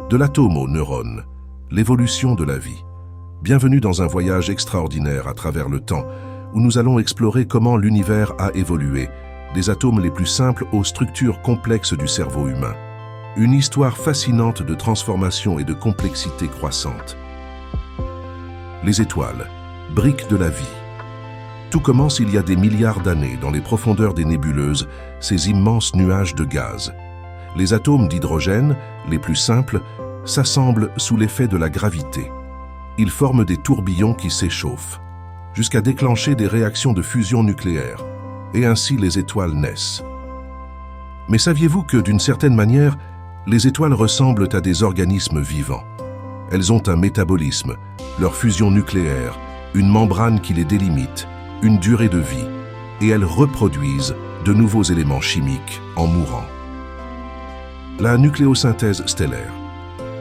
De l'atome au neurone, l'évolution de la vie. Bienvenue dans un voyage extraordinaire à travers le temps, où nous allons explorer comment l'univers a évolué, des atomes les plus simples aux structures complexes du cerveau humain. Une histoire fascinante de transformation et de complexité croissante. Les étoiles, briques de la vie. Tout commence il y a des milliards d'années dans les profondeurs des nébuleuses, ces immenses nuages de gaz. Les atomes d'hydrogène, les plus simples, s'assemblent sous l'effet de la gravité. Ils forment des tourbillons qui s'échauffent, jusqu'à déclencher des réactions de fusion nucléaire, et ainsi les étoiles naissent. Mais saviez-vous que, d'une certaine manière, les étoiles ressemblent à des organismes vivants? Elles ont un métabolisme, leur fusion nucléaire, une membrane qui les délimite, une durée de vie, et elles reproduisent de nouveaux éléments chimiques en mourant. La nucléosynthèse stellaire.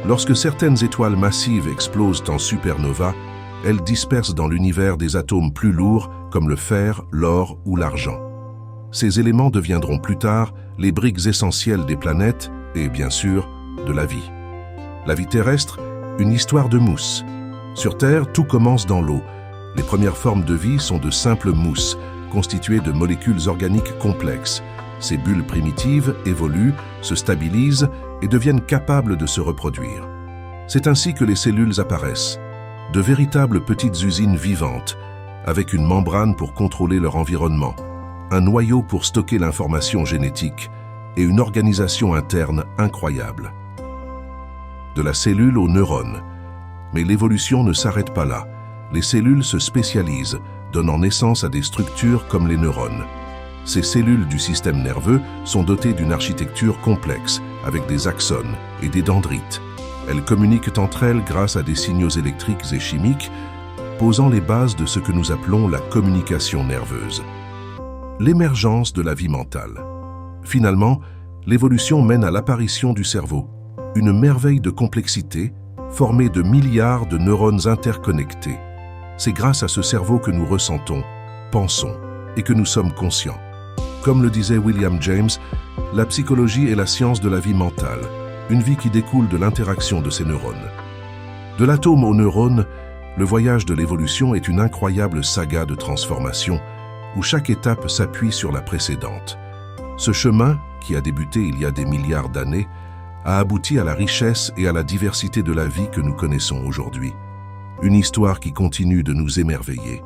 Lorsque certaines étoiles massives explosent en supernova, elles dispersent dans l'univers des atomes plus lourds comme le fer, l'or ou l'argent. Ces éléments deviendront plus tard les briques essentielles des planètes et, bien sûr, de la vie. La vie terrestre, une histoire de mousse. Sur Terre, tout commence dans l'eau. Les premières formes de vie sont de simples mousses, constituées de molécules organiques complexes. Ces bulles primitives évoluent, se stabilisent et deviennent capables de se reproduire. C'est ainsi que les cellules apparaissent, de véritables petites usines vivantes, avec une membrane pour contrôler leur environnement, un noyau pour stocker l'information génétique et une organisation interne incroyable. De la cellule au neurone. Mais l'évolution ne s'arrête pas là. Les cellules se spécialisent, donnant naissance à des structures comme les neurones. Ces cellules du système nerveux sont dotées d'une architecture complexe, avec des axones et des dendrites. Elles communiquent entre elles grâce à des signaux électriques et chimiques, posant les bases de ce que nous appelons la communication nerveuse. L'émergence de la vie mentale. Finalement, l'évolution mène à l'apparition du cerveau, une merveille de complexité, formée de milliards de neurones interconnectés. C'est grâce à ce cerveau que nous ressentons, pensons et que nous sommes conscients. Comme le disait William James, la psychologie est la science de la vie mentale, une vie qui découle de l'interaction de ces neurones. De l'atome aux neurones, le voyage de l'évolution est une incroyable saga de transformation où chaque étape s'appuie sur la précédente. Ce chemin, qui a débuté il y a des milliards d'années, a abouti à la richesse et à la diversité de la vie que nous connaissons aujourd'hui. Une histoire qui continue de nous émerveiller.